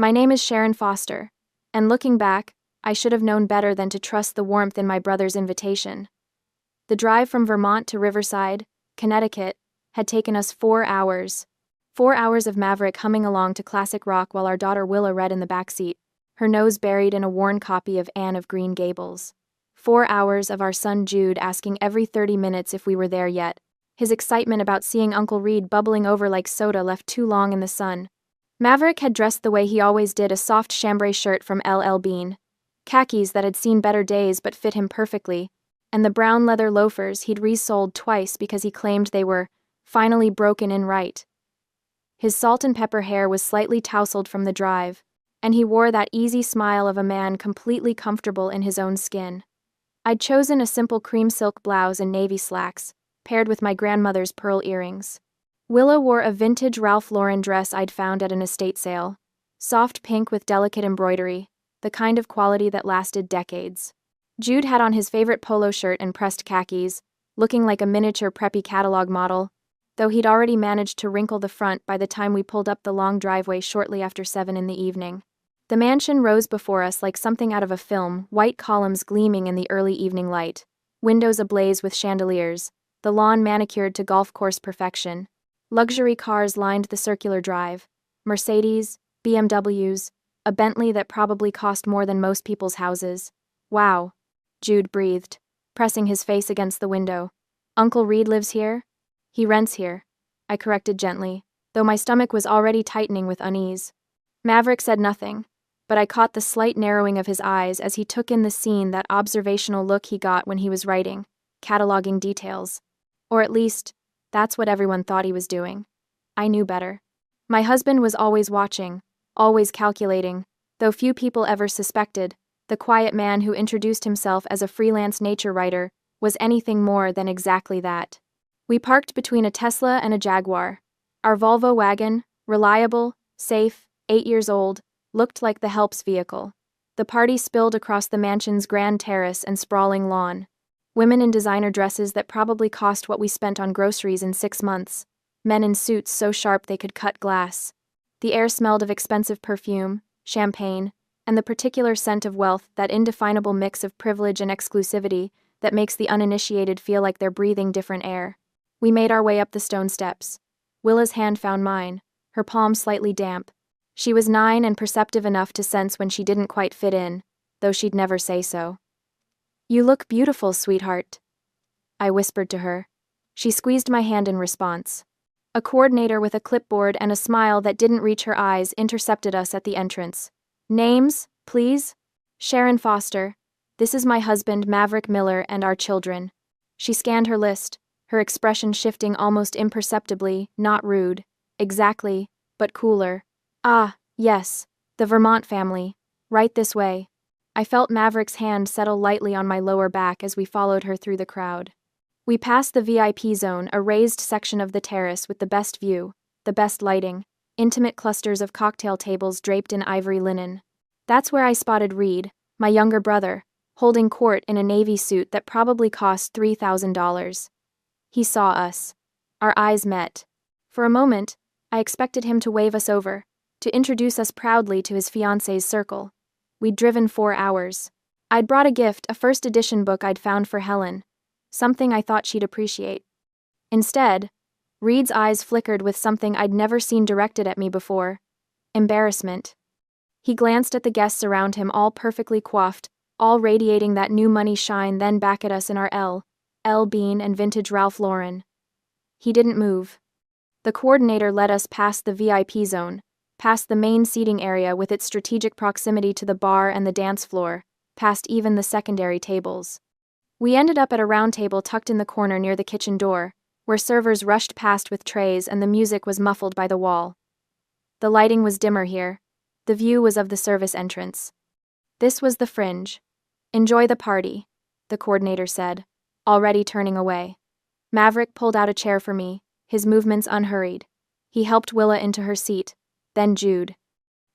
My name is Sharon Foster, and looking back, I should have known better than to trust the warmth in my brother's invitation. The drive from Vermont to Riverside, Connecticut, had taken us 4 hours. 4 hours of Maverick humming along to classic rock while our daughter Willa read in the back seat, her nose buried in a worn copy of Anne of Green Gables. 4 hours of our son Jude asking every 30 minutes if we were there yet. His excitement about seeing Uncle Reed bubbling over like soda left too long in the sun. Maverick had dressed the way he always did, a soft chambray shirt from L.L. Bean, khakis that had seen better days but fit him perfectly, and the brown leather loafers he'd resoled twice because he claimed they were finally broken in right. His salt and pepper hair was slightly tousled from the drive, and he wore that easy smile of a man completely comfortable in his own skin. I'd chosen a simple cream silk blouse and navy slacks, paired with my grandmother's pearl earrings. Willa wore a vintage Ralph Lauren dress I'd found at an estate sale, soft pink with delicate embroidery, the kind of quality that lasted decades. Jude had on his favorite polo shirt and pressed khakis, looking like a miniature preppy catalog model, though he'd already managed to wrinkle the front by the time we pulled up the long driveway shortly after 7 in the evening. The mansion rose before us like something out of a film, white columns gleaming in the early evening light, windows ablaze with chandeliers, the lawn manicured to golf course perfection. Luxury cars lined the circular drive, Mercedes, BMWs, a Bentley that probably cost more than most people's houses. Wow, Jude breathed, pressing his face against the window. Uncle Reed lives here? He rents here, I corrected gently, though my stomach was already tightening with unease. Maverick said nothing, but I caught the slight narrowing of his eyes as he took in the scene, that observational look he got when he was writing, cataloging details. Or at least, that's what everyone thought he was doing. I knew better. My husband was always watching, always calculating, though few people ever suspected. The quiet man who introduced himself as a freelance nature writer was anything more than exactly that. We parked between a Tesla and a Jaguar. Our Volvo wagon, reliable, safe, 8 years old, looked like the help's vehicle. The party spilled across the mansion's grand terrace and sprawling lawn. Women in designer dresses that probably cost what we spent on groceries in 6 months. Men in suits so sharp they could cut glass. The air smelled of expensive perfume, champagne, and the particular scent of wealth, that indefinable mix of privilege and exclusivity that makes the uninitiated feel like they're breathing different air. We made our way up the stone steps. Willa's hand found mine, her palm slightly damp. She was 9 and perceptive enough to sense when she didn't quite fit in, though she'd never say so. You look beautiful, sweetheart, I whispered to her. She squeezed my hand in response. A coordinator with a clipboard and a smile that didn't reach her eyes intercepted us at the entrance. Names, please? Sharon Foster. This is my husband, Maverick Miller, and our children. She scanned her list, her expression shifting almost imperceptibly, not rude. Exactly, but cooler. Ah, yes, the Vermont family. Right this way. I felt Maverick's hand settle lightly on my lower back as we followed her through the crowd. We passed the VIP zone, a raised section of the terrace with the best view, the best lighting, intimate clusters of cocktail tables draped in ivory linen. That's where I spotted Reed, my younger brother, holding court in a navy suit that probably cost $3,000. He saw us. Our eyes met. For a moment, I expected him to wave us over, to introduce us proudly to his fiancée's circle. We'd driven 4 hours. I'd brought a gift, a first edition book I'd found for Helen, something I thought she'd appreciate. Instead, Reed's eyes flickered with something I'd never seen directed at me before: embarrassment. He glanced at the guests around him, all perfectly coiffed, all radiating that new money shine, then back at us in our L. Bean and vintage Ralph Lauren. He didn't move. The coordinator led us past the VIP zone, past the main seating area with its strategic proximity to the bar and the dance floor, past even the secondary tables. We ended up at a round table tucked in the corner near the kitchen door, where servers rushed past with trays and the music was muffled by the wall. The lighting was dimmer here. The view was of the service entrance. This was the fringe. Enjoy the party, the coordinator said, already turning away. Maverick pulled out a chair for me, his movements unhurried. He helped Willa into her seat, then Jude.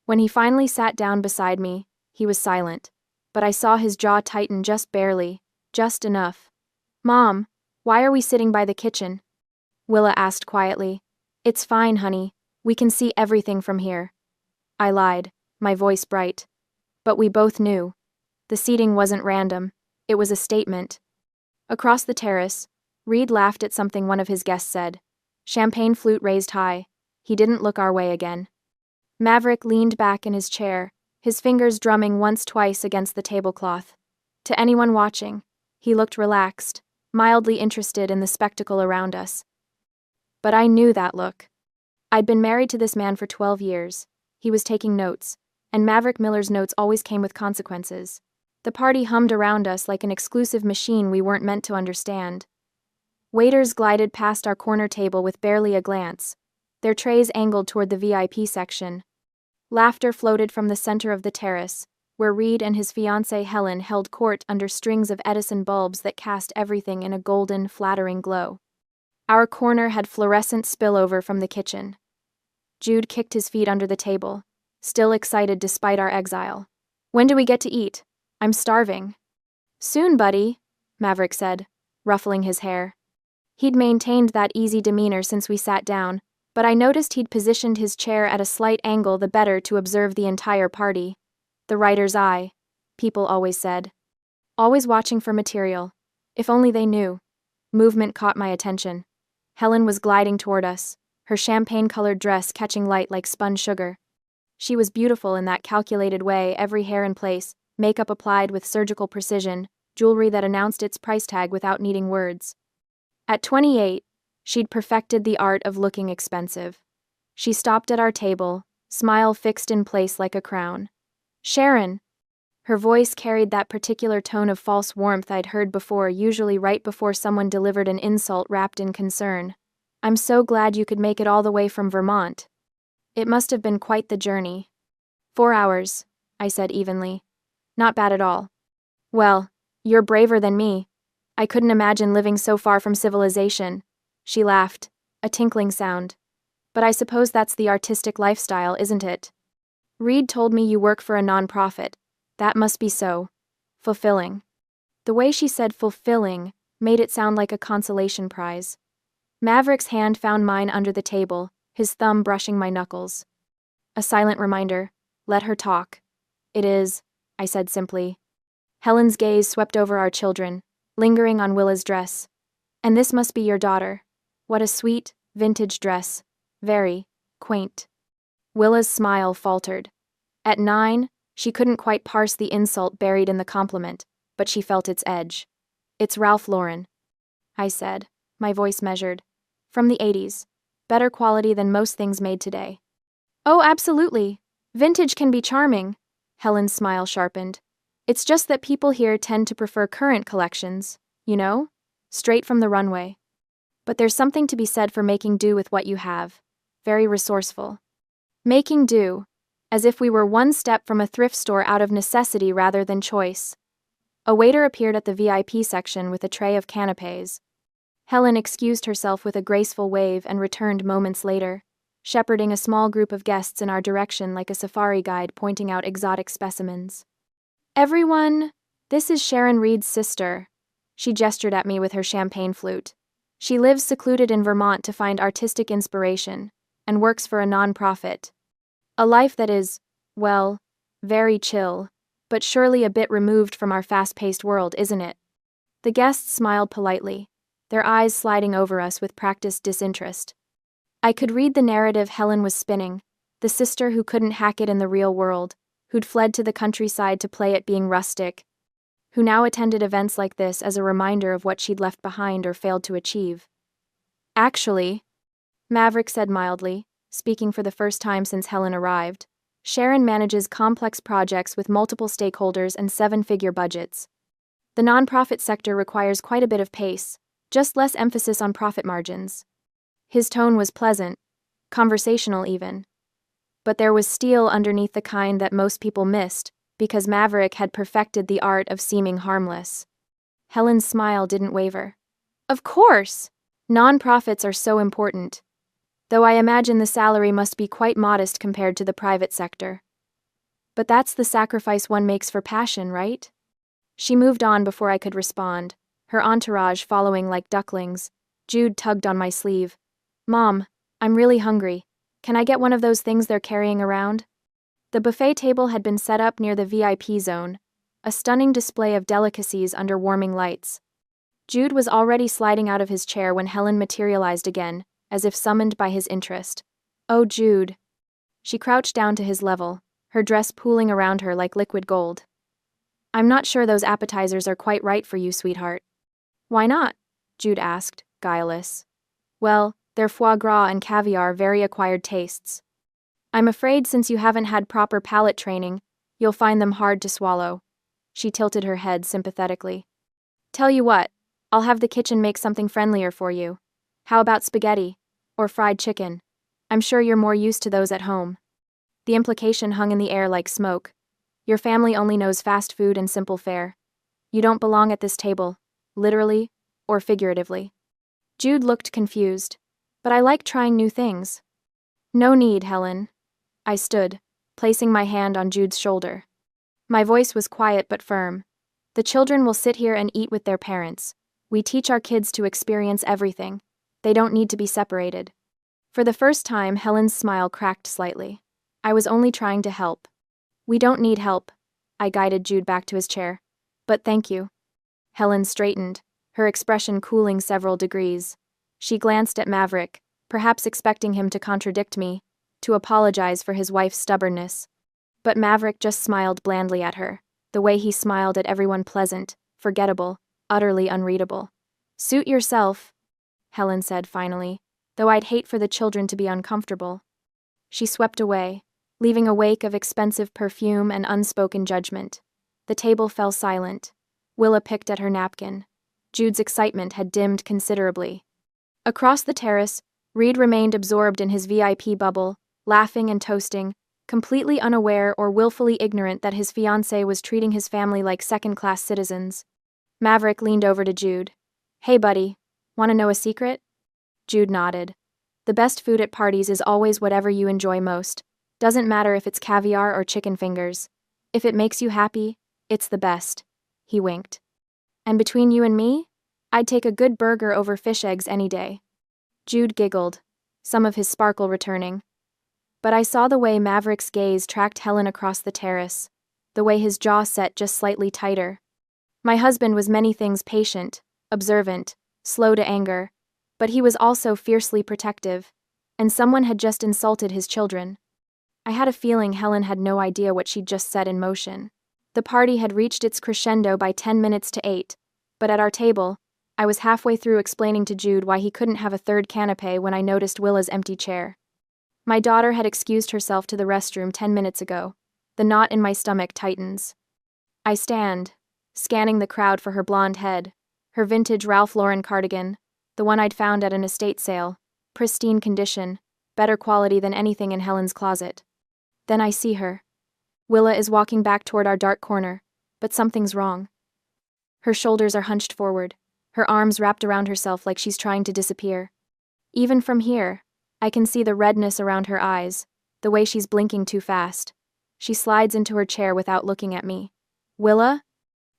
When he finally sat down beside me, he was silent, but I saw his jaw tighten just barely, just enough. Mom, why are we sitting by the kitchen? Willa asked quietly. It's fine, honey. We can see everything from here. I lied, my voice bright. But we both knew. The seating wasn't random. It was a statement. Across the terrace, Reed laughed at something one of his guests said. Champagne flute raised high. He didn't look our way again. Maverick leaned back in his chair, his fingers drumming once-twice against the tablecloth. To anyone watching, he looked relaxed, mildly interested in the spectacle around us. But I knew that look. I'd been married to this man for 12 years. He was taking notes, and Maverick Miller's notes always came with consequences. The party hummed around us like an exclusive machine we weren't meant to understand. Waiters glided past our corner table with barely a glance, their trays angled toward the VIP section. Laughter floated from the center of the terrace, where Reed and his fiancée Helen held court under strings of Edison bulbs that cast everything in a golden, flattering glow. Our corner had fluorescent spillover from the kitchen. Jude kicked his feet under the table, still excited despite our exile. When do we get to eat? I'm starving. Soon, buddy, Maverick said, ruffling his hair. He'd maintained that easy demeanor since we sat down, but I noticed he'd positioned his chair at a slight angle the better to observe the entire party. The writer's eye, people always said. Always watching for material. If only they knew. Movement caught my attention. Helen was gliding toward us, her champagne-colored dress catching light like spun sugar. She was beautiful in that calculated way, every hair in place, makeup applied with surgical precision, jewelry that announced its price tag without needing words. At 28, she'd perfected the art of looking expensive. She stopped at our table, smile fixed in place like a crown. Sharon! Her voice carried that particular tone of false warmth I'd heard before, usually right before someone delivered an insult wrapped in concern. I'm so glad you could make it all the way from Vermont. It must have been quite the journey. 4 hours, I said evenly. Not bad at all. Well, you're braver than me. I couldn't imagine living so far from civilization. She laughed, a tinkling sound. But I suppose that's the artistic lifestyle, isn't it? Reed told me you work for a nonprofit. That must be so. Fulfilling. The way she said fulfilling made it sound like a consolation prize. Maverick's hand found mine under the table, his thumb brushing my knuckles. A silent reminder. Let her talk. It is, I said simply. Helen's gaze swept over our children, lingering on Willa's dress. And this must be your daughter. What a sweet, vintage dress. Very quaint. Willa's smile faltered. At 9, she couldn't quite parse the insult buried in the compliment, but she felt its edge. It's Ralph Lauren, I said, my voice measured. From the 80s. Better quality than most things made today. Oh, absolutely. Vintage can be charming. Helen's smile sharpened. It's just that people here tend to prefer current collections, you know? Straight from the runway. But there's something to be said for making do with what you have. Very resourceful. Making do, as if we were one step from a thrift store out of necessity rather than choice. A waiter appeared at the VIP section with a tray of canapés. Helen excused herself with a graceful wave and returned moments later, shepherding a small group of guests in our direction like a safari guide pointing out exotic specimens. Everyone, this is Sharon Reed's sister. She gestured at me with her champagne flute. She lives secluded in Vermont to find artistic inspiration, and works for a nonprofit. A life that is, well, very chill, but surely a bit removed from our fast-paced world, isn't it? The guests smiled politely, their eyes sliding over us with practiced disinterest. I could read the narrative Helen was spinning, the sister who couldn't hack it in the real world, who'd fled to the countryside to play at being rustic, who now attended events like this as a reminder of what she'd left behind or failed to achieve. Actually, Maverick said mildly, speaking for the first time since Helen arrived, Sharon manages complex projects with multiple stakeholders and 7-figure budgets. The nonprofit sector requires quite a bit of pace, just less emphasis on profit margins. His tone was pleasant, conversational even. But there was steel underneath, the kind that most people missed, because Maverick had perfected the art of seeming harmless. Helen's smile didn't waver. Of course! Nonprofits are so important. Though I imagine the salary must be quite modest compared to the private sector. But that's the sacrifice one makes for passion, right? She moved on before I could respond, her entourage following like ducklings. Jude tugged on my sleeve. Mom, I'm really hungry. Can I get one of those things they're carrying around? The buffet table had been set up near the VIP zone, a stunning display of delicacies under warming lights. Jude was already sliding out of his chair when Helen materialized again, as if summoned by his interest. "Oh, Jude." She crouched down to his level, her dress pooling around her like liquid gold. "I'm not sure those appetizers are quite right for you, sweetheart." "Why not?" Jude asked, guileless. "Well, they're foie gras and caviar, very acquired tastes. I'm afraid since you haven't had proper palate training, you'll find them hard to swallow." She tilted her head sympathetically. "Tell you what, I'll have the kitchen make something friendlier for you. How about spaghetti? Or fried chicken? I'm sure you're more used to those at home." The implication hung in the air like smoke. Your family only knows fast food and simple fare. You don't belong at this table, literally or figuratively. Jude looked confused. "But I like trying new things." "No need, Helen." I stood, placing my hand on Jude's shoulder. My voice was quiet but firm. "The children will sit here and eat with their parents. We teach our kids to experience everything. They don't need to be separated." For the first time, Helen's smile cracked slightly. "I was only trying to help." "We don't need help." I guided Jude back to his chair. "But thank you." Helen straightened, her expression cooling several degrees. She glanced at Maverick, perhaps expecting him to contradict me, to apologize for his wife's stubbornness. But Maverick just smiled blandly at her, the way he smiled at everyone, pleasant, forgettable, utterly unreadable. "Suit yourself," Helen said finally, "though I'd hate for the children to be uncomfortable." She swept away, leaving a wake of expensive perfume and unspoken judgment. The table fell silent. Willa picked at her napkin. Jude's excitement had dimmed considerably. Across the terrace, Reed remained absorbed in his VIP bubble, laughing and toasting, completely unaware or willfully ignorant that his fiancée was treating his family like second-class citizens. Maverick leaned over to Jude. "Hey, buddy, want to know a secret?" Jude nodded. "The best food at parties is always whatever you enjoy most. Doesn't matter if it's caviar or chicken fingers. If it makes you happy, it's the best." He winked. "And between you and me, I'd take a good burger over fish eggs any day." Jude giggled, some of his sparkle returning. But I saw the way Maverick's gaze tracked Helen across the terrace, the way his jaw set just slightly tighter. My husband was many things: patient, observant, slow to anger, but he was also fiercely protective, and someone had just insulted his children. I had a feeling Helen had no idea what she'd just set in motion. The party had reached its crescendo by 10 minutes to 8, but at our table, I was halfway through explaining to Jude why he couldn't have a third canapé when I noticed Willa's empty chair. My daughter had excused herself to the restroom 10 minutes ago. The knot in my stomach tightens. I stand, scanning the crowd for her blonde head, her vintage Ralph Lauren cardigan, the one I'd found at an estate sale, pristine condition, better quality than anything in Helen's closet. Then I see her. Willa is walking back toward our dark corner, but something's wrong. Her shoulders are hunched forward, her arms wrapped around herself like she's trying to disappear. Even from here, I can see the redness around her eyes, the way she's blinking too fast. She slides into her chair without looking at me. "Willa?"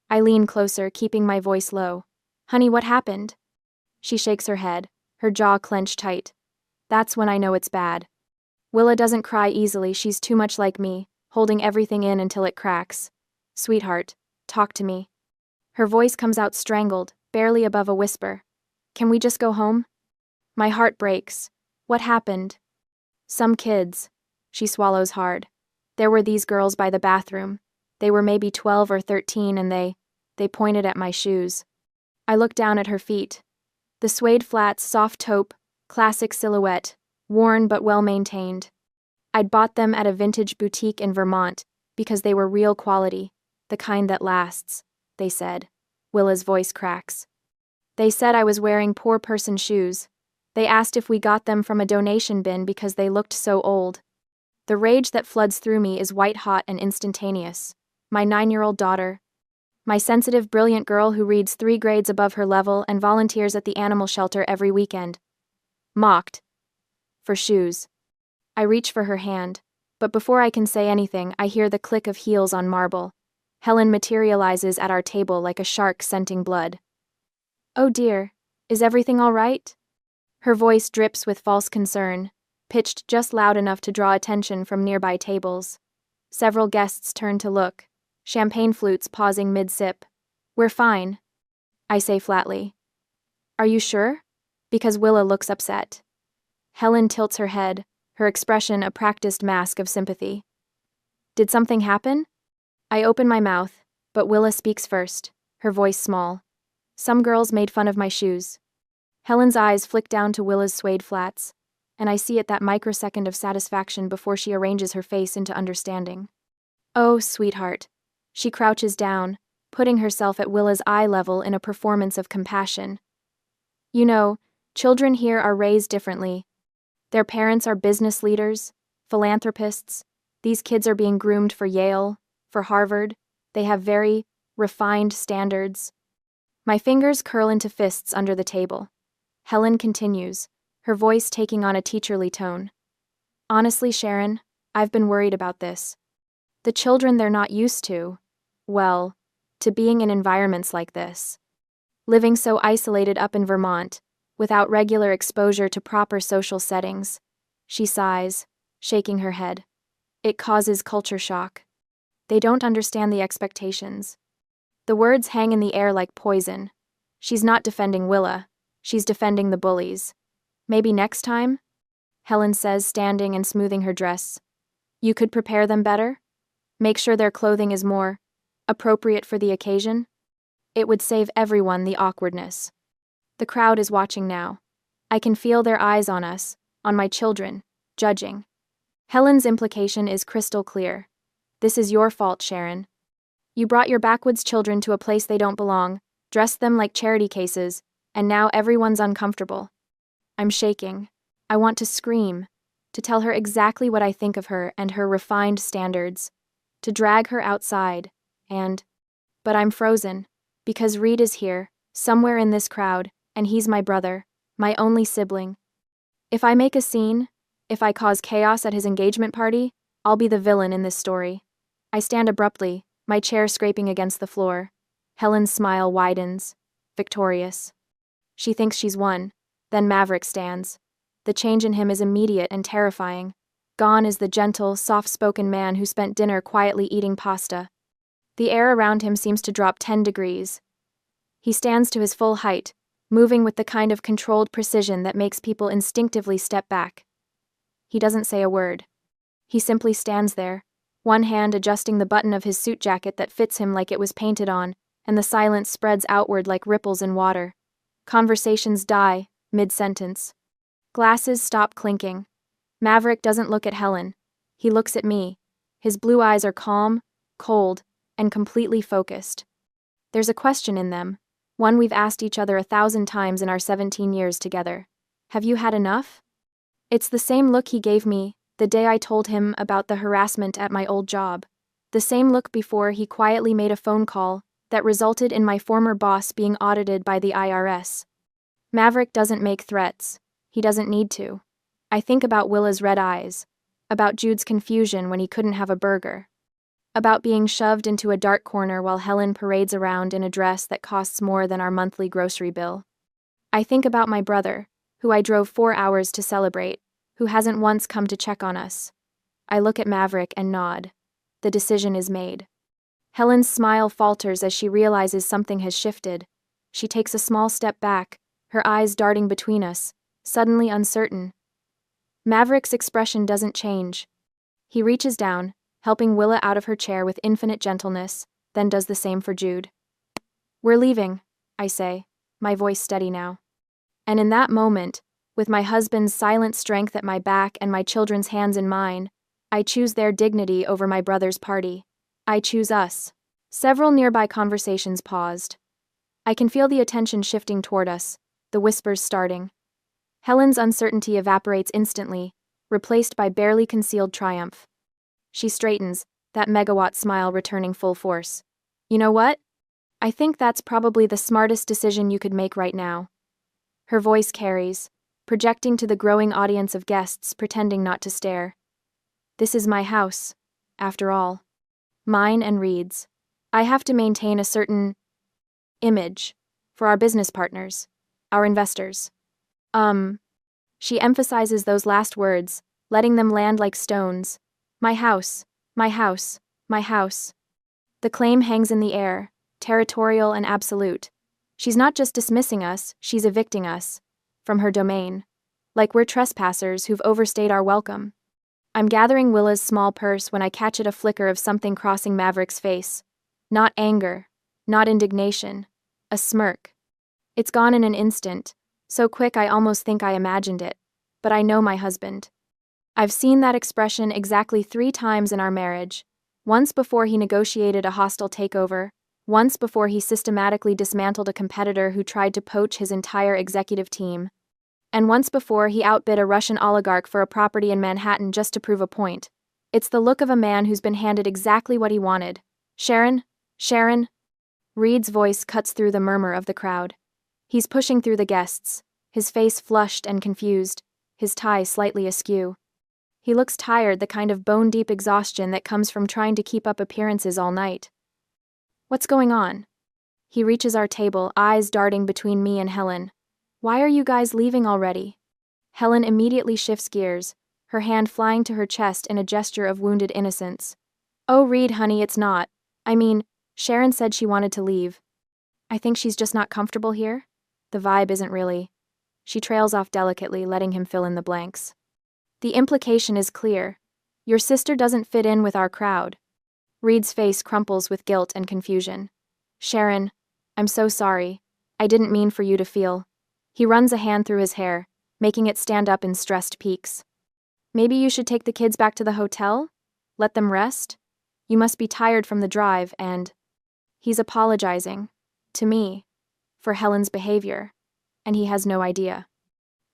I lean closer, keeping my voice low. "Honey, what happened?" She shakes her head, her jaw clenched tight. That's when I know it's bad. Willa doesn't cry easily, she's too much like me, holding everything in until it cracks. "Sweetheart, talk to me." Her voice comes out strangled, barely above a whisper. "Can we just go home?" My heart breaks. What happened? "Some kids." She swallows hard. "There were these girls by the bathroom. They were maybe 12 or 13 and they pointed at my shoes." I look down at her feet. The suede flats, soft taupe, classic silhouette, worn but well-maintained. I'd bought them at a vintage boutique in Vermont because they were real quality, the kind that lasts, they said. Willa's voice cracks. "They said I was wearing poor person shoes. They asked if we got them from a donation bin because they looked so old." The rage that floods through me is white-hot and instantaneous. My 9-year-old daughter, my sensitive, brilliant girl who reads 3 grades above her level and volunteers at the animal shelter every weekend, mocked for shoes. I reach for her hand, but before I can say anything, I hear the click of heels on marble. Helen materializes at our table like a shark scenting blood. "Oh dear, is everything all right?" Her voice drips with false concern, pitched just loud enough to draw attention from nearby tables. Several guests turn to look, champagne flutes pausing mid-sip. We're fine, I say flatly. Are you sure? Because Willa looks upset. Helen tilts her head, her expression a practiced mask of sympathy. Did something happen? I open my mouth, but Willa speaks first, her voice small. Some girls made fun of my shoes. Helen's eyes flick down to Willa's suede flats, and I see it that microsecond of satisfaction before she arranges her face into understanding. Oh, sweetheart. She crouches down, putting herself at Willa's eye level in a performance of compassion. You know, children here are raised differently. Their parents are business leaders, philanthropists. These kids are being groomed for Yale, for Harvard. They have very refined standards. My fingers curl into fists under the table. Helen continues, her voice taking on a teacherly tone. Honestly, Sharon, I've been worried about this. The children they're not used to, well, to being in environments like this. Living so isolated up in Vermont, without regular exposure to proper social settings. She sighs, shaking her head. It causes culture shock. They don't understand the expectations. The words hang in the air like poison. She's not defending Willa. She's defending the bullies. Maybe next time? Helen says, standing and smoothing her dress. You could prepare them better? Make sure their clothing is more appropriate for the occasion? It would save everyone the awkwardness. The crowd is watching now. I can feel their eyes on us, on my children, judging. Helen's implication is crystal clear. This is your fault, Sharon. You brought your backwoods children to a place they don't belong, dressed them like charity cases, and now everyone's uncomfortable. I'm shaking. I want to scream, to tell her exactly what I think of her and her refined standards, to drag her outside, but I'm frozen, because Reed is here, somewhere in this crowd, and he's my brother, my only sibling. If I make a scene, if I cause chaos at his engagement party, I'll be the villain in this story. I stand abruptly, my chair scraping against the floor. Helen's smile widens, victorious. She thinks she's won. Then Maverick stands. The change in him is immediate and terrifying. Gone is the gentle, soft-spoken man who spent dinner quietly eating pasta. The air around him seems to drop 10 degrees. He stands to his full height, moving with the kind of controlled precision that makes people instinctively step back. He doesn't say a word. He simply stands there, one hand adjusting the button of his suit jacket that fits him like it was painted on, and the silence spreads outward like ripples in water. Conversations die, mid-sentence. Glasses stop clinking. Maverick doesn't look at Helen. He looks at me. His blue eyes are calm, cold, and completely focused. There's a question in them, one we've asked each other 1,000 times in our 17 years together. Have you had enough? It's the same look he gave me the day I told him about the harassment at my old job. The same look before he quietly made a phone call that resulted in my former boss being audited by the IRS. Maverick doesn't make threats. He doesn't need to. I think about Willa's red eyes, about Jude's confusion when he couldn't have a burger, about being shoved into a dark corner while Helen parades around in a dress that costs more than our monthly grocery bill. I think about my brother, who I drove 4 hours to celebrate, who hasn't once come to check on us. I look at Maverick and nod. The decision is made. Helen's smile falters as she realizes something has shifted. She takes a small step back, her eyes darting between us, suddenly uncertain. Maverick's expression doesn't change. He reaches down, helping Willa out of her chair with infinite gentleness, then does the same for Jude. We're leaving, I say, my voice steady now. And in that moment, with my husband's silent strength at my back and my children's hands in mine, I choose their dignity over my brother's party. I choose us. Several nearby conversations paused. I can feel the attention shifting toward us, the whispers starting. Helen's uncertainty evaporates instantly, replaced by barely concealed triumph. She straightens, that megawatt smile returning full force. You know what? I think that's probably the smartest decision you could make right now. Her voice carries, projecting to the growing audience of guests pretending not to stare. This is my house, after all. Mine and Reed's. I have to maintain a certain image for our business partners, our investors. She emphasizes those last words, letting them land like stones. My house, My house, my house. The claim hangs in the air, territorial and absolute. She's not just dismissing us, she's evicting us from her domain. Like we're trespassers who've overstayed our welcome. I'm gathering Willa's small purse when I catch at a flicker of something crossing Maverick's face. Not anger, not indignation, a smirk. It's gone in an instant, so quick I almost think I imagined it. But I know my husband. I've seen that expression exactly 3 times in our marriage. Once before he negotiated a hostile takeover, once before he systematically dismantled a competitor who tried to poach his entire executive team, and once before he outbid a Russian oligarch for a property in Manhattan just to prove a point. It's the look of a man who's been handed exactly what he wanted. Sharon? Sharon? Reed's voice cuts through the murmur of the crowd. He's pushing through the guests, his face flushed and confused, his tie slightly askew. He looks tired, the kind of bone-deep exhaustion that comes from trying to keep up appearances all night. What's going on? He reaches our table, eyes darting between me and Helen. Why are you guys leaving already? Helen immediately shifts gears, her hand flying to her chest in a gesture of wounded innocence. Oh, Reed, honey, it's not. I mean, Sharon said she wanted to leave. I think she's just not comfortable here. The vibe isn't really. She trails off delicately, letting him fill in the blanks. The implication is clear. Your sister doesn't fit in with our crowd. Reed's face crumples with guilt and confusion. Sharon, I'm so sorry. I didn't mean for you to feel. He runs a hand through his hair, making it stand up in stressed peaks. Maybe you should take the kids back to the hotel? Let them rest? You must be tired from the drive and... He's apologizing. To me. For Helen's behavior. And he has no idea.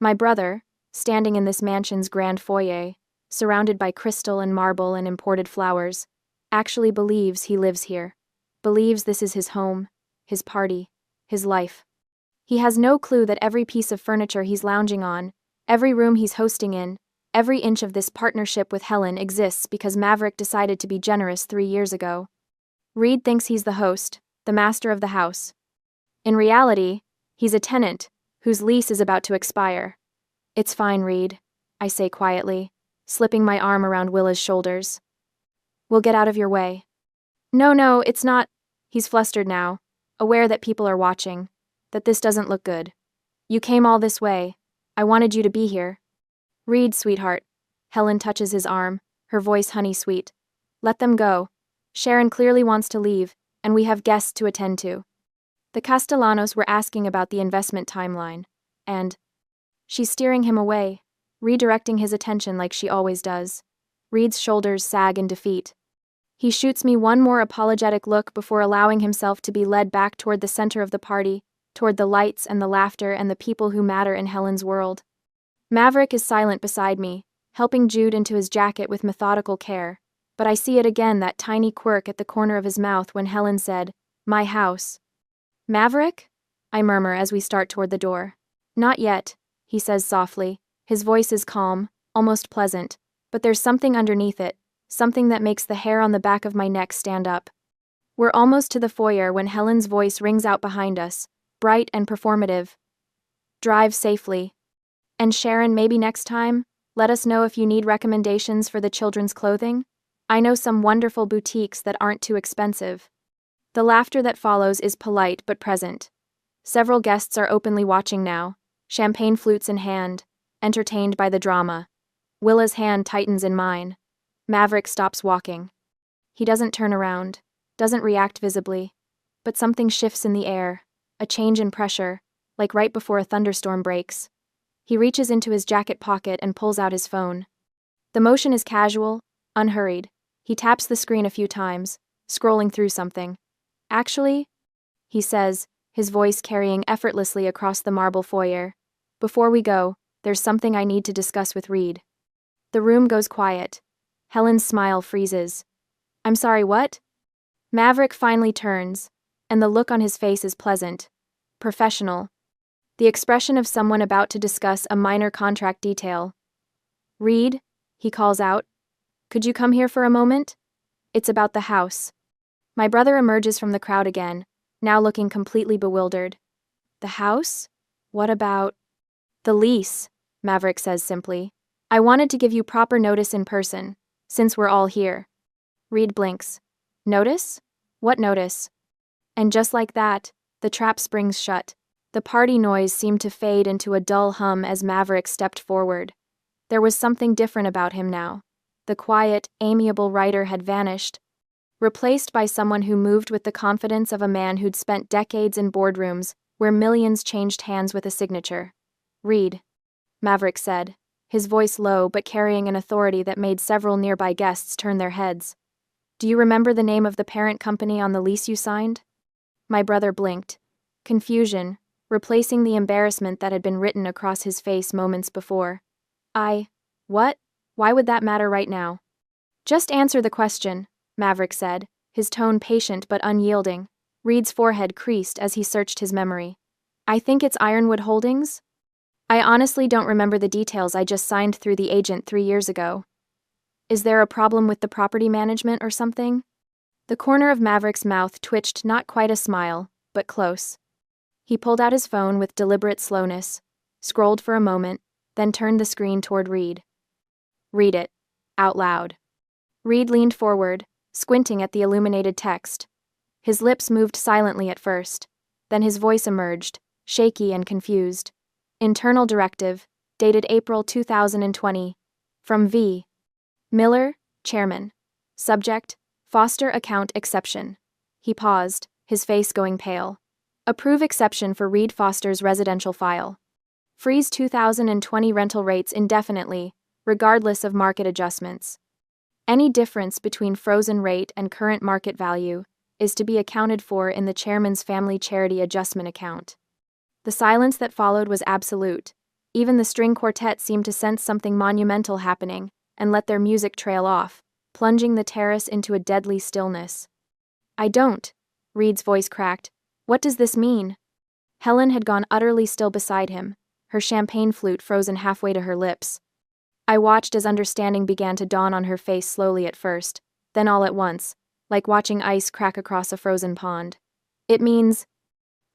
My brother, standing in this mansion's grand foyer, surrounded by crystal and marble and imported flowers, actually believes he lives here. Believes this is his home, his party, his life. He has no clue that every piece of furniture he's lounging on, every room he's hosting in, every inch of this partnership with Helen exists because Maverick decided to be generous 3 years ago. Reed thinks he's the host, the master of the house. In reality, he's a tenant, whose lease is about to expire. It's fine, Reed, I say quietly, slipping my arm around Willa's shoulders. We'll get out of your way. No, it's not. He's flustered now, aware that people are watching, that this doesn't look good. You came all this way. I wanted you to be here. Reed, sweetheart. Helen touches his arm, her voice honey-sweet. Let them go. Sharon clearly wants to leave, and we have guests to attend to. The Castellanos were asking about the investment timeline, and... She's steering him away, redirecting his attention like she always does. Reed's shoulders sag in defeat. He shoots me one more apologetic look before allowing himself to be led back toward the center of the party, toward the lights and the laughter and the people who matter in Helen's world. Maverick is silent beside me, helping Jude into his jacket with methodical care, but I see it again, that tiny quirk at the corner of his mouth when Helen said, "My house." Maverick? I murmur as we start toward the door. Not yet, he says softly. His voice is calm, almost pleasant, but there's something underneath it, something that makes the hair on the back of my neck stand up. We're almost to the foyer when Helen's voice rings out behind us, bright and performative. Drive safely. And Sharon, maybe next time, let us know if you need recommendations for the children's clothing. I know some wonderful boutiques that aren't too expensive. The laughter that follows is polite but present. Several guests are openly watching now, champagne flutes in hand, entertained by the drama. Willa's hand tightens in mine. Maverick stops walking. He doesn't turn around, doesn't react visibly, but something shifts in the air, a change in pressure, like right before a thunderstorm breaks. He reaches into his jacket pocket and pulls out his phone. The motion is casual, unhurried. He taps the screen a few times, scrolling through something. Actually, he says, his voice carrying effortlessly across the marble foyer. Before we go, there's something I need to discuss with Reed. The room goes quiet. Helen's smile freezes. I'm sorry, what? Maverick finally turns, and the look on his face is pleasant, professional. The expression of someone about to discuss a minor contract detail. Reed, he calls out. Could you come here for a moment? It's about the house. My brother emerges from the crowd again, now looking completely bewildered. The house? What about... The lease, Maverick says simply. I wanted to give you proper notice in person, since we're all here. Reed blinks. Notice? What notice? And just like that, the trap springs shut. The party noise seemed to fade into a dull hum as Maverick stepped forward. There was something different about him now. The quiet, amiable writer had vanished, replaced by someone who moved with the confidence of a man who'd spent decades in boardrooms where millions changed hands with a signature. Reed, Maverick said, his voice low but carrying an authority that made several nearby guests turn their heads. Do you remember the name of the parent company on the lease you signed? My brother blinked. Confusion, replacing the embarrassment that had been written across his face moments before. What? Why would that matter right now? Just answer the question, Maverick said, his tone patient but unyielding. Reed's forehead creased as he searched his memory. I think it's Ironwood Holdings? I honestly don't remember the details. I just signed through the agent 3 years ago. Is there a problem with the property management or something? The corner of Maverick's mouth twitched, not quite a smile, but close. He pulled out his phone with deliberate slowness, scrolled for a moment, then turned the screen toward Reed. Read it. Out loud. Reed leaned forward, squinting at the illuminated text. His lips moved silently at first, then his voice emerged, shaky and confused. Internal directive, dated April 2020. From V. Miller, Chairman. Subject, Foster Account Exception. He paused, his face going pale. Approve exception for Reed Foster's residential file. Freeze 2020 rental rates indefinitely, regardless of market adjustments. Any difference between frozen rate and current market value is to be accounted for in the chairman's family charity adjustment account. The silence that followed was absolute. Even the string quartet seemed to sense something monumental happening and let their music trail off, plunging the terrace into a deadly stillness. I don't, Reed's voice cracked. What does this mean? Helen had gone utterly still beside him, her champagne flute frozen halfway to her lips. I watched as understanding began to dawn on her face slowly at first, then all at once, like watching ice crack across a frozen pond. It means,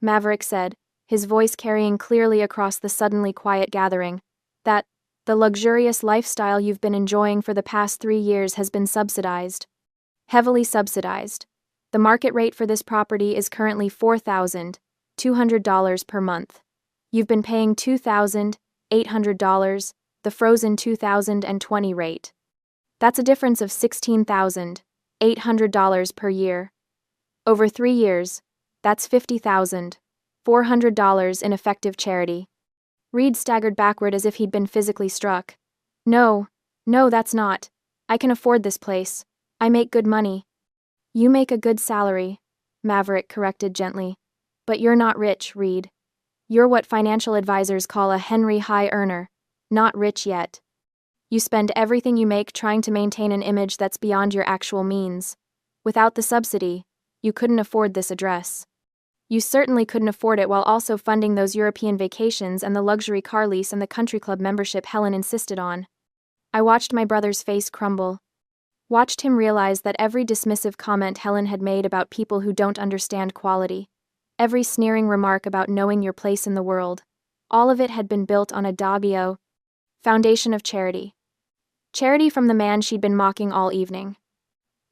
Maverick said, his voice carrying clearly across the suddenly quiet gathering, that the luxurious lifestyle you've been enjoying for the past 3 years has been subsidized. Heavily subsidized. The market rate for this property is currently $4,200 per month. You've been paying $2,800, the frozen 2020 rate. That's a difference of $16,800 per year. Over 3 years, that's $50,400 in effective charity. Reed staggered backward as if he'd been physically struck. No, that's not. I can afford this place. I make good money. You make a good salary, Maverick corrected gently. But you're not rich, Reed. You're what financial advisors call a Henry High earner, not rich yet. You spend everything you make trying to maintain an image that's beyond your actual means. Without the subsidy, you couldn't afford this address. You certainly couldn't afford it while also funding those European vacations and the luxury car lease and the country club membership Helen insisted on. I watched my brother's face crumble. Watched him realize that every dismissive comment Helen had made about people who don't understand quality, every sneering remark about knowing your place in the world, all of it had been built on a Daggio foundation of charity. Charity from the man she'd been mocking all evening.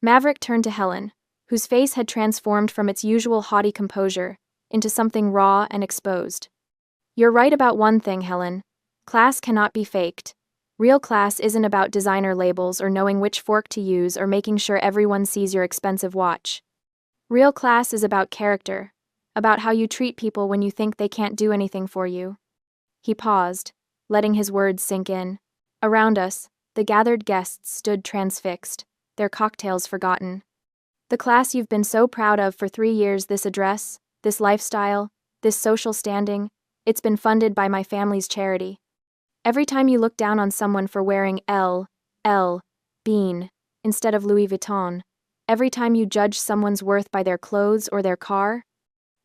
Maverick turned to Helen, whose face had transformed from its usual haughty composure into something raw and exposed. You're right about one thing, Helen. Class cannot be faked. Real class isn't about designer labels or knowing which fork to use or making sure everyone sees your expensive watch. Real class is about character, about how you treat people when you think they can't do anything for you. He paused, letting his words sink in. Around us, the gathered guests stood transfixed, their cocktails forgotten. The class you've been so proud of for 3 years, this address, this lifestyle, this social standing, it's been funded by my family's charity. Every time you look down on someone for wearing Bean, instead of Louis Vuitton, every time you judge someone's worth by their clothes or their car,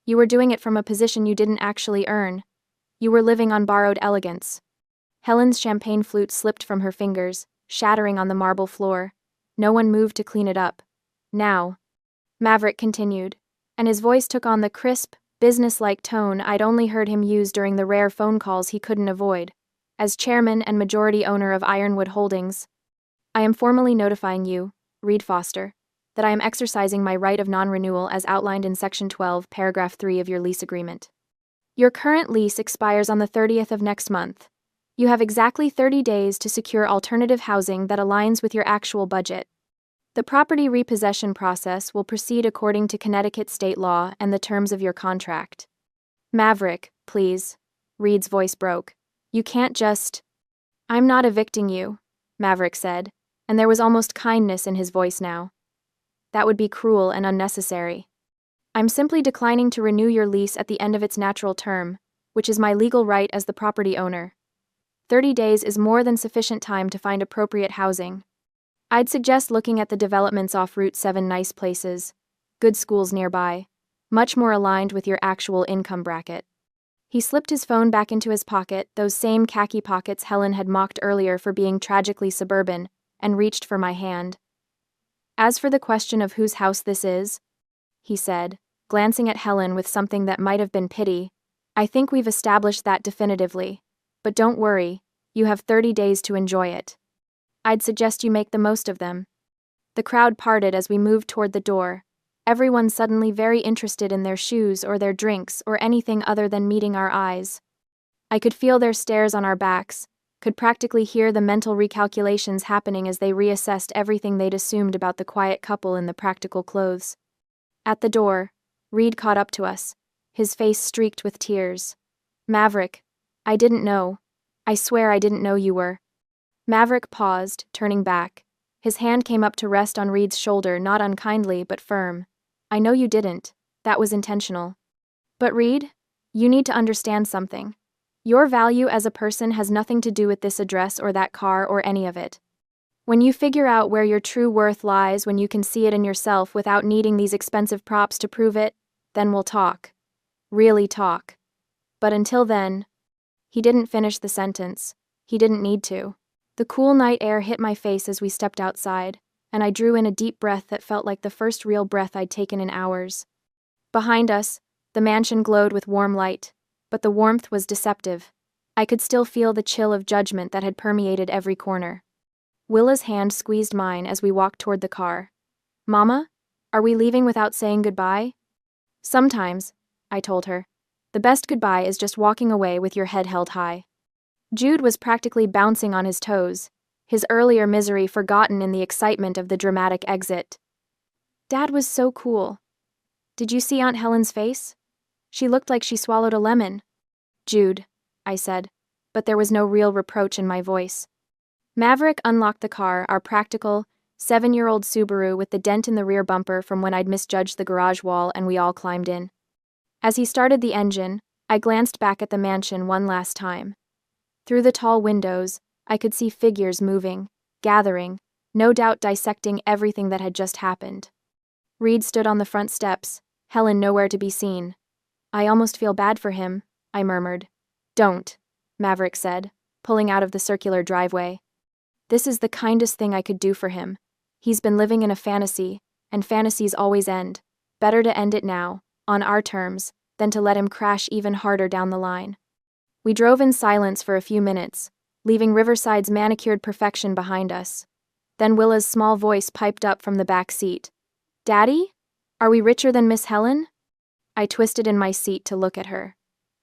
you were doing it from a position you didn't actually earn. You were living on borrowed elegance. Helen's champagne flute slipped from her fingers, shattering on the marble floor. No one moved to clean it up. Now, Maverick continued, and his voice took on the crisp, business-like tone I'd only heard him use during the rare phone calls he couldn't avoid. As chairman and majority owner of Ironwood Holdings, I am formally notifying you, Reed Foster, that I am exercising my right of non-renewal as outlined in Section 12, Paragraph 3 of your lease agreement. Your current lease expires on the 30th of next month. You have exactly 30 days to secure alternative housing that aligns with your actual budget. The property repossession process will proceed according to Connecticut state law and the terms of your contract. Maverick, please. Reed's voice broke. You can't just... I'm not evicting you, Maverick said, and there was almost kindness in his voice now. That would be cruel and unnecessary. I'm simply declining to renew your lease at the end of its natural term, which is my legal right as the property owner. 30 days is more than sufficient time to find appropriate housing. I'd suggest looking at the developments off Route 7, nice places, good schools nearby, much more aligned with your actual income bracket. He slipped his phone back into his pocket, those same khaki pockets Helen had mocked earlier for being tragically suburban, and reached for my hand. As for the question of whose house this is, he said, glancing at Helen with something that might have been pity, I think we've established that definitively. But don't worry, you have 30 days to enjoy it. I'd suggest you make the most of them. The crowd parted as we moved toward the door, everyone suddenly very interested in their shoes or their drinks or anything other than meeting our eyes. I could feel their stares on our backs, could practically hear the mental recalculations happening as they reassessed everything they'd assumed about the quiet couple in the practical clothes. At the door, Reed caught up to us, his face streaked with tears. Maverick, I didn't know. I swear I didn't know you were. Maverick paused, turning back. His hand came up to rest on Reed's shoulder, not unkindly but firm. I know you didn't. That was intentional. But Reed, you need to understand something. Your value as a person has nothing to do with this address or that car or any of it. When you figure out where your true worth lies, when you can see it in yourself without needing these expensive props to prove it, then we'll talk. Really talk. But until then... He didn't finish the sentence. He didn't need to. The cool night air hit my face as we stepped outside, and I drew in a deep breath that felt like the first real breath I'd taken in hours. Behind us, the mansion glowed with warm light, but the warmth was deceptive. I could still feel the chill of judgment that had permeated every corner. Willa's hand squeezed mine as we walked toward the car. Mama, are we leaving without saying goodbye? Sometimes, I told her. The best goodbye is just walking away with your head held high. Jude was practically bouncing on his toes, his earlier misery forgotten in the excitement of the dramatic exit. Dad was so cool. Did you see Aunt Helen's face? She looked like she swallowed a lemon. Jude, I said, but there was no real reproach in my voice. Maverick unlocked the car, our practical, 7-year-old Subaru with the dent in the rear bumper from when I'd misjudged the garage wall, and we all climbed in. As he started the engine, I glanced back at the mansion one last time. Through the tall windows, I could see figures moving, gathering, no doubt dissecting everything that had just happened. Reed stood on the front steps, Helen nowhere to be seen. I almost feel bad for him, I murmured. Don't, Maverick said, pulling out of the circular driveway. This is the kindest thing I could do for him. He's been living in a fantasy, and fantasies always end. Better to end it now, on our terms, than to let him crash even harder down the line. We drove in silence for a few minutes, leaving Riverside's manicured perfection behind us. Then Willa's small voice piped up from the back seat. Daddy? Are we richer than Miss Helen? I twisted in my seat to look at her.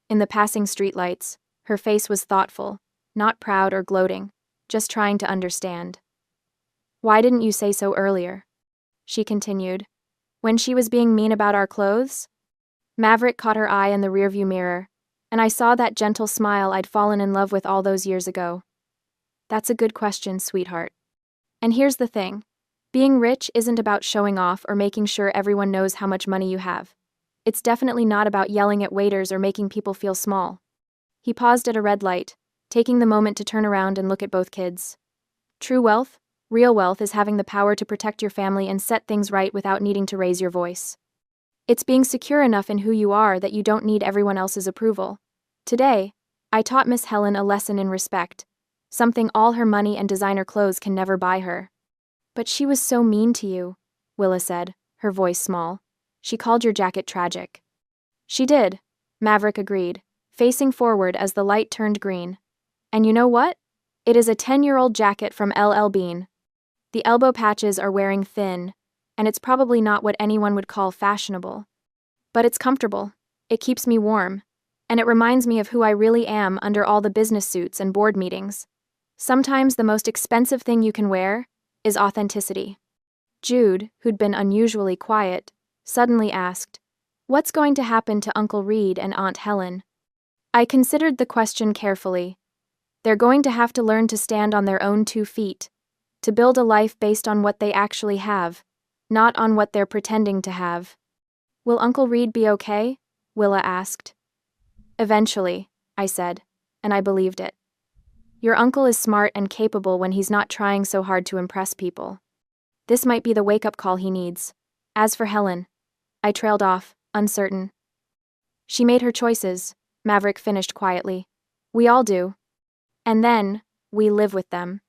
In the passing streetlights, her face was thoughtful, not proud or gloating, just trying to understand. Why didn't you say so earlier? She continued. When she was being mean about our clothes? Maverick caught her eye in the rearview mirror, and I saw that gentle smile I'd fallen in love with all those years ago. That's a good question, sweetheart. And here's the thing. Being rich isn't about showing off or making sure everyone knows how much money you have. It's definitely not about yelling at waiters or making people feel small. He paused at a red light, taking the moment to turn around and look at both kids. True wealth, real wealth, is having the power to protect your family and set things right without needing to raise your voice. It's being secure enough in who you are that you don't need everyone else's approval. Today, I taught Miss Helen a lesson in respect, something all her money and designer clothes can never buy her. But she was so mean to you, Willa said, her voice small. She called your jacket tragic. She did, Maverick agreed, facing forward as the light turned green. And you know what? It is a 10-year-old jacket from LL Bean. The elbow patches are wearing thin, and it's probably not what anyone would call fashionable. But it's comfortable. It keeps me warm. And it reminds me of who I really am under all the business suits and board meetings. Sometimes the most expensive thing you can wear is authenticity. Jude, who'd been unusually quiet, suddenly asked, "What's going to happen to Uncle Reed and Aunt Helen?" I considered the question carefully. They're going to have to learn to stand on their own 2 feet, to build a life based on what they actually have, not on what they're pretending to have. "Will Uncle Reed be okay?" Willa asked. "Eventually," I said, and I believed it. Your uncle is smart and capable when he's not trying so hard to impress people. This might be the wake-up call he needs. As for Helen, I trailed off, uncertain. "She made her choices," Maverick finished quietly. "We all do. And then, we live with them."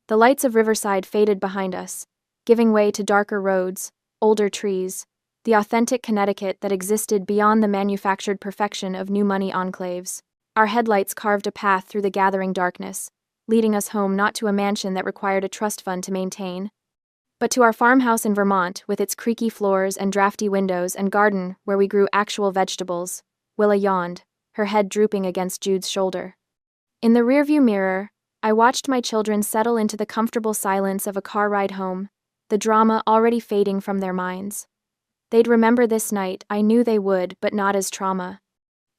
The lights of Riverside faded behind us, giving way to darker roads, older trees, the authentic Connecticut that existed beyond the manufactured perfection of new money enclaves. Our headlights carved a path through the gathering darkness, leading us home not to a mansion that required a trust fund to maintain, but to our farmhouse in Vermont with its creaky floors and drafty windows and garden where we grew actual vegetables. Willa yawned, her head drooping against Jude's shoulder. In the rearview mirror, I watched my children settle into the comfortable silence of a car ride home, the drama already fading from their minds. They'd remember this night, I knew they would, but not as trauma.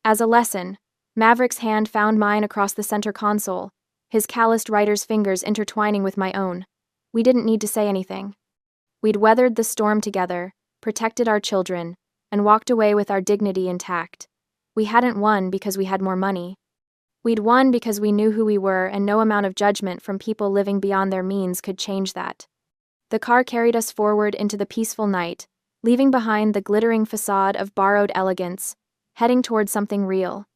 As a lesson, Maverick's hand found mine across the center console, his calloused writer's fingers intertwining with my own. We didn't need to say anything. We'd weathered the storm together, protected our children, and walked away with our dignity intact. We hadn't won because we had more money. We'd won because we knew who we were, and no amount of judgment from people living beyond their means could change that. The car carried us forward into the peaceful night, leaving behind the glittering facade of borrowed elegance, heading toward something real.